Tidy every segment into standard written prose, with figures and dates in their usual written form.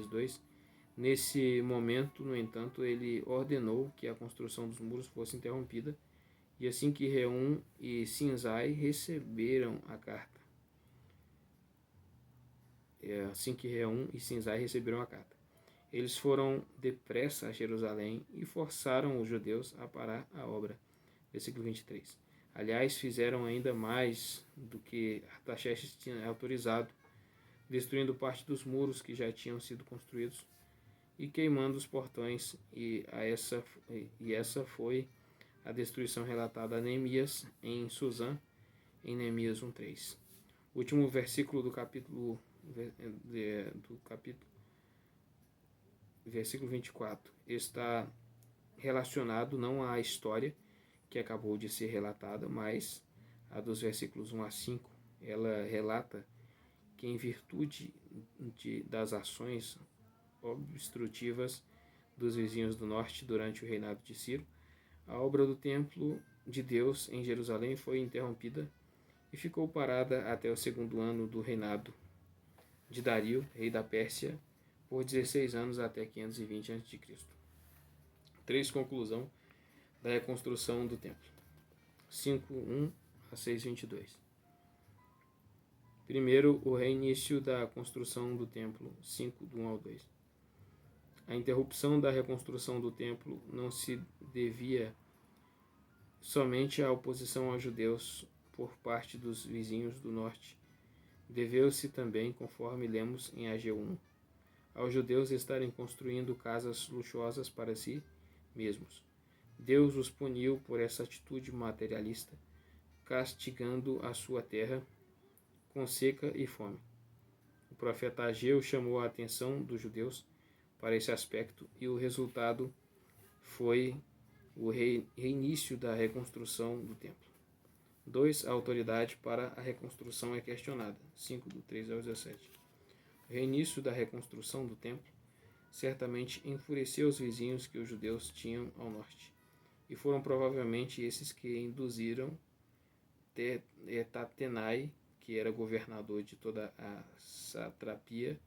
2. Nesse momento, no entanto, ele ordenou que a construção dos muros fosse interrompida, e assim que Reum e Sinzai receberam a carta. Eles foram depressa a Jerusalém e forçaram os judeus a parar a obra. Versículo 23. Aliás, fizeram ainda mais do que Artaxerxes tinha autorizado, destruindo parte dos muros que já tinham sido construídos e queimando os portões, e essa foi a destruição relatada a Neemias em Suzã, em Neemias 1:3. O último versículo do capítulo versículo 24, está relacionado não à história que acabou de ser relatada, mas a dos versículos 1 a 5. Ela relata que, em virtude das ações obstrutivas dos vizinhos do norte durante o reinado de Ciro, a obra do templo de Deus em Jerusalém foi interrompida e ficou parada até o segundo ano do reinado de Dario, rei da Pérsia, por 16 anos, até 520 a.C. 3. Conclusão da reconstrução do templo. 5:1 a 6:22. Primeiro, o reinício da construção do templo. 5:1 ao 2. A interrupção da reconstrução do templo não se devia somente à oposição aos judeus por parte dos vizinhos do norte. Deveu-se também, conforme lemos em Ageu 1, aos judeus estarem construindo casas luxuosas para si mesmos. Deus os puniu por essa atitude materialista, castigando a sua terra com seca e fome. O profeta Ageu chamou a atenção dos judeus para esse aspecto, e o resultado foi o reinício da reconstrução do templo. 2. A autoridade para a reconstrução é questionada. 5:3 ao 17. O reinício da reconstrução do templo certamente enfureceu os vizinhos que os judeus tinham ao norte, e foram provavelmente esses que induziram Tatenai, que era governador de toda a satrapia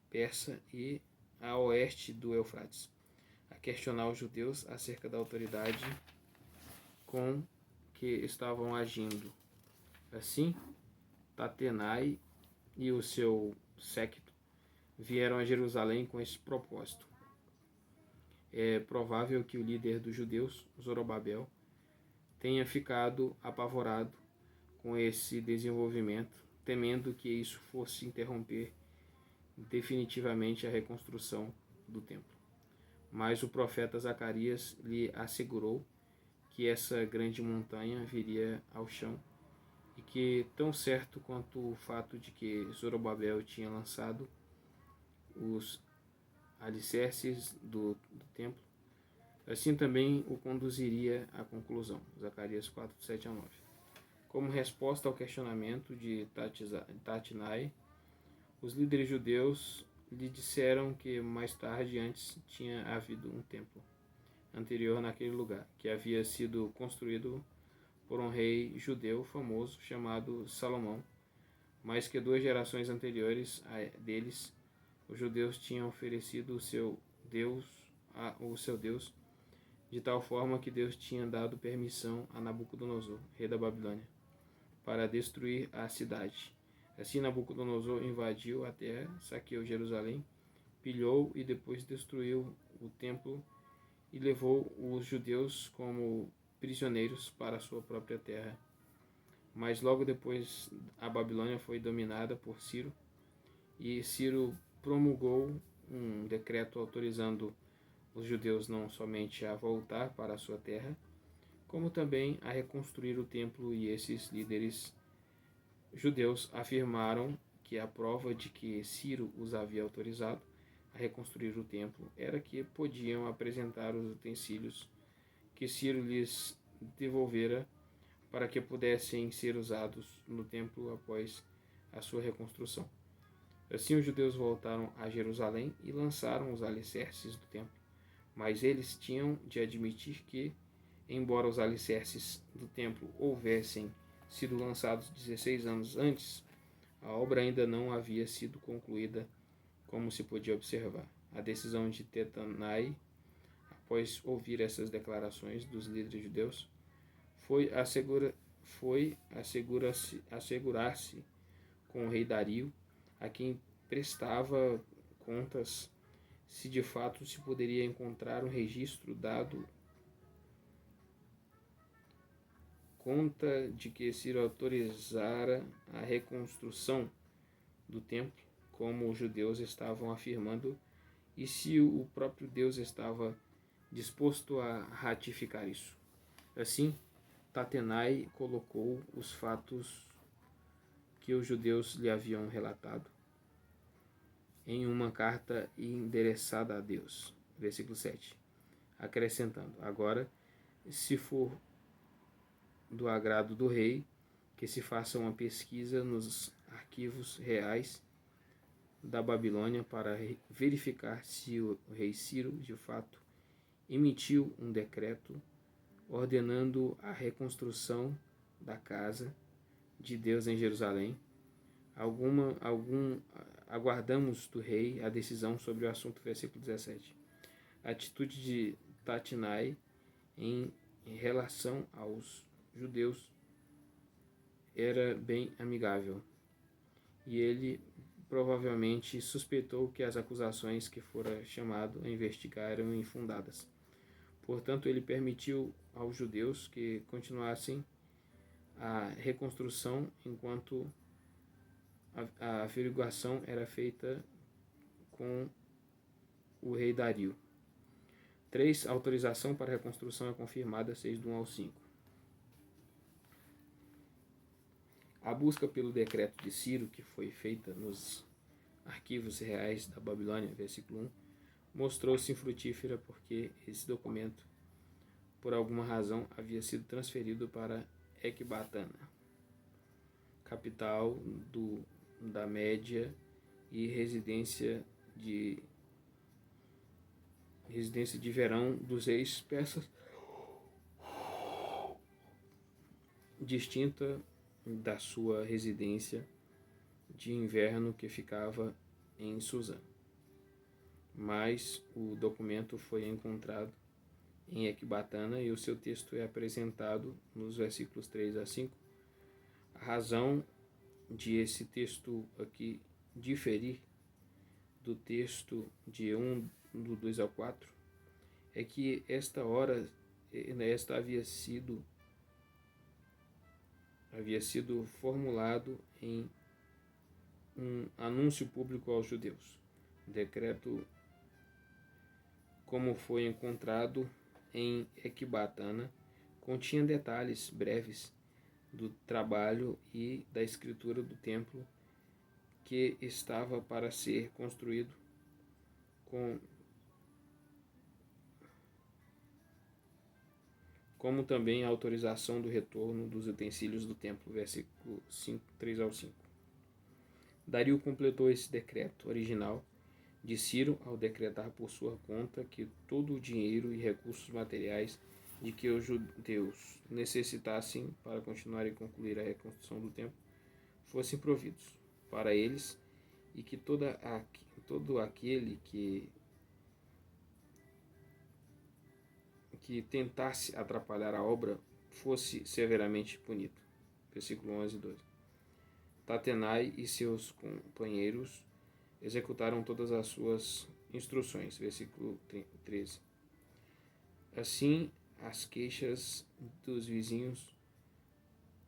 persa e a oeste do Eufrates, a questionar os judeus acerca da autoridade com que estavam agindo. Assim, Tatenai e o seu séquito vieram a Jerusalém com esse propósito. É provável que o líder dos judeus, Zorobabel, tenha ficado apavorado com esse desenvolvimento, temendo que isso fosse interromper definitivamente a reconstrução do templo. Mas o profeta Zacarias lhe assegurou que essa grande montanha viria ao chão, e que, tão certo quanto o fato de que Zorobabel tinha lançado os alicerces do templo, assim também o conduziria à conclusão. Zacarias 4:7-9. Como resposta ao questionamento de Tatenai, os líderes judeus lhe disseram que mais tarde antes tinha havido um templo anterior naquele lugar, que havia sido construído por um rei judeu famoso chamado Salomão, mas que 2 gerações anteriores a deles, os judeus tinham oferecido o seu Deus, de tal forma que Deus tinha dado permissão a Nabucodonosor, rei da Babilônia, para destruir a cidade. Assim, Nabucodonosor invadiu a terra, saqueou Jerusalém, pilhou e depois destruiu o templo e levou os judeus como prisioneiros para sua própria terra. Mas logo depois a Babilônia foi dominada por Ciro, e Ciro promulgou um decreto autorizando os judeus não somente a voltar para a sua terra, como também a reconstruir o templo, e esses líderes judeus afirmaram que a prova de que Ciro os havia autorizado a reconstruir o templo era que podiam apresentar os utensílios que Ciro lhes devolvera para que pudessem ser usados no templo após a sua reconstrução. Assim, os judeus voltaram a Jerusalém e lançaram os alicerces do templo, mas eles tinham de admitir que, embora os alicerces do templo houvessem sido lançados 16 anos antes, a obra ainda não havia sido concluída como se podia observar. A decisão de Tatenai, após ouvir essas declarações dos líderes judeus, foi assegurar-se com o rei Dario, a quem prestava contas, se de fato se poderia encontrar um registro dado conta de que Ciro autorizara a reconstrução do templo, como os judeus estavam afirmando, e se o próprio Deus estava disposto a ratificar isso. Assim, Tatenai colocou os fatos que os judeus lhe haviam relatado em uma carta endereçada a Deus. Versículo 7. Acrescentando: agora, se for do agrado do rei, que se faça uma pesquisa nos arquivos reais da Babilônia para verificar se o rei Ciro, de fato, emitiu um decreto ordenando a reconstrução da casa de Deus em Jerusalém. Aguardamos do rei a decisão sobre o assunto, versículo 17. A atitude de Tatenai em relação aos judeus era bem amigável, e ele provavelmente suspeitou que as acusações que fora chamado a investigar eram infundadas. Portanto, ele permitiu aos judeus que continuassem a reconstrução enquanto a averiguação era feita com o rei Dario. 3. A autorização para a reconstrução é confirmada, 6 do 1 ao 5. A busca pelo decreto de Ciro, que foi feita nos arquivos reais da Babilônia, versículo 1, mostrou-se infrutífera porque esse documento, por alguma razão, havia sido transferido para Ecbatana, capital da Média e residência de verão dos reis persas, distinta da sua residência de inverno que ficava em Suzã. Mas o documento foi encontrado em Ecbatana e o seu texto é apresentado nos versículos 3 a 5. A razão de esse texto aqui diferir do texto de 1 do 2 ao 4 é que esta havia sido formulado em um anúncio público aos judeus. O decreto, como foi encontrado em Ecbatana, continha detalhes breves do trabalho e da escritura do templo que estava para ser construído, como também a autorização do retorno dos utensílios do templo, versículo 5, 3 ao 5. Dario completou esse decreto original de Ciro ao decretar por sua conta que todo o dinheiro e recursos materiais de que os judeus necessitassem para continuar e concluir a reconstrução do templo fossem providos para eles, e que todo aquele que tentasse atrapalhar a obra fosse severamente punido. Versículo 11 e 12. Tatenai e seus companheiros executaram todas as suas instruções. Versículo 13. Assim, as queixas dos vizinhos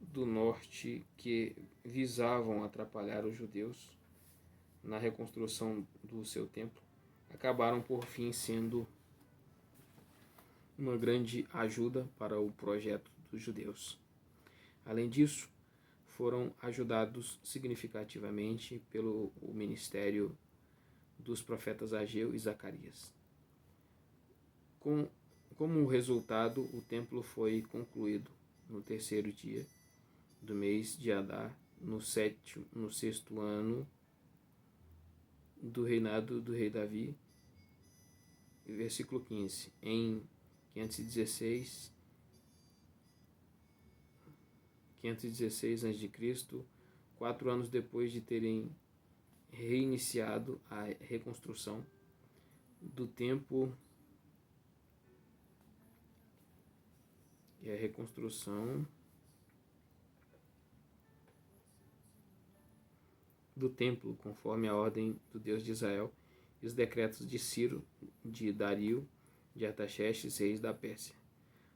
do norte que visavam atrapalhar os judeus na reconstrução do seu templo acabaram por fim sendo uma grande ajuda para o projeto dos judeus. Além disso, foram ajudados significativamente pelo ministério dos profetas Ageu e Zacarias. Como resultado, o templo foi concluído no terceiro dia do mês de Adar, no sexto ano do reinado do rei Davi. Versículo 15. Em 516 a.C., 4 anos depois de terem reiniciado a reconstrução do templo conforme a ordem do Deus de Israel e os decretos de Ciro, de Dario, de Artaxerxes, reis da Pérsia.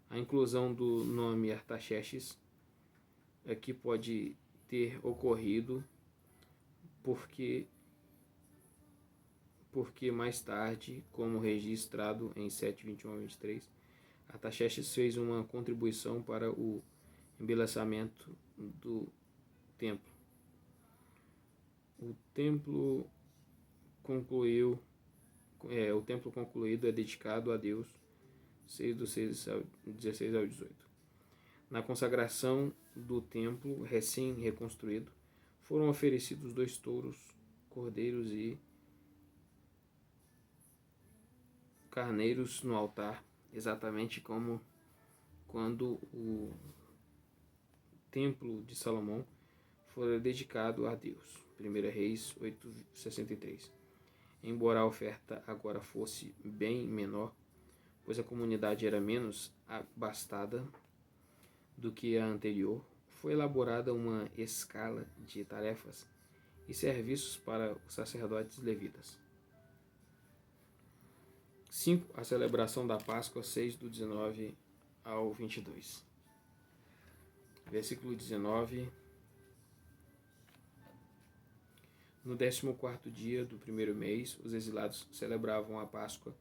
A inclusão do nome Artaxerxes aqui pode ter ocorrido porque mais tarde, como registrado em 7:21-23, Artaxerxes fez uma contribuição para o embelezamento do templo. O templo concluído é dedicado a Deus, 6:16-18. Na consagração do templo recém-reconstruído, foram oferecidos 2 touros, cordeiros e carneiros no altar, exatamente como quando o templo de Salomão fora dedicado a Deus. 1 Reis 8:63. Embora a oferta agora fosse bem menor, pois a comunidade era menos abastada do que a anterior, foi elaborada uma escala de tarefas e serviços para os sacerdotes levitas. 5. A celebração da Páscoa, 6:19-22. Versículo 19. No 14º dia do primeiro mês, os exilados celebravam a Páscoa.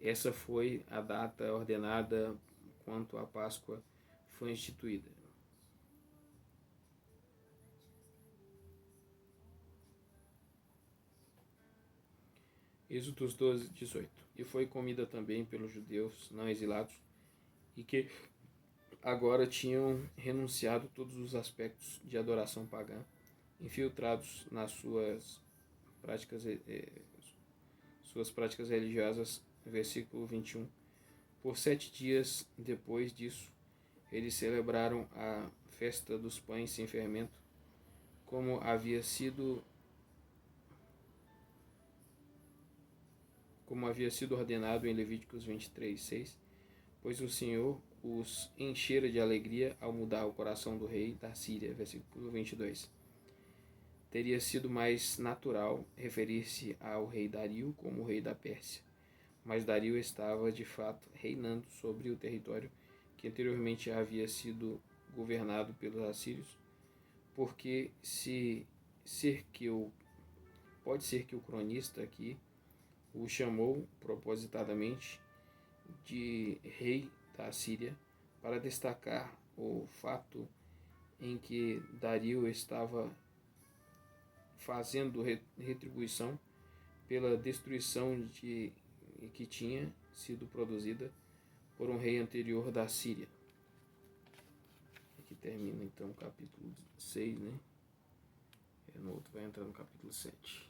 Essa foi a data ordenada quando a Páscoa foi instituída. Êxodo 12:18. E foi comida também pelos judeus não exilados, e que agora tinham renunciado todos os aspectos de adoração pagã, infiltrados nas suas práticas religiosas. Versículo 21. Por 7 dias depois disso, eles celebraram a festa dos pães sem fermento, como havia sido ordenado em Levíticos 23:6, pois o Senhor os enchera de alegria ao mudar o coração do rei da Síria. Versículo 22. Teria sido mais natural referir-se ao rei Dario como rei da Pérsia, mas Dario estava de fato reinando sobre o território que anteriormente havia sido governado pelos assírios, porque pode ser que o cronista aqui o chamou propositadamente de rei da Síria para destacar o fato em que Dario estava fazendo retribuição pela destruição que tinha sido produzida por um rei anterior da Síria. Aqui termina então o capítulo 6, né? No outro vai entrar no capítulo 7.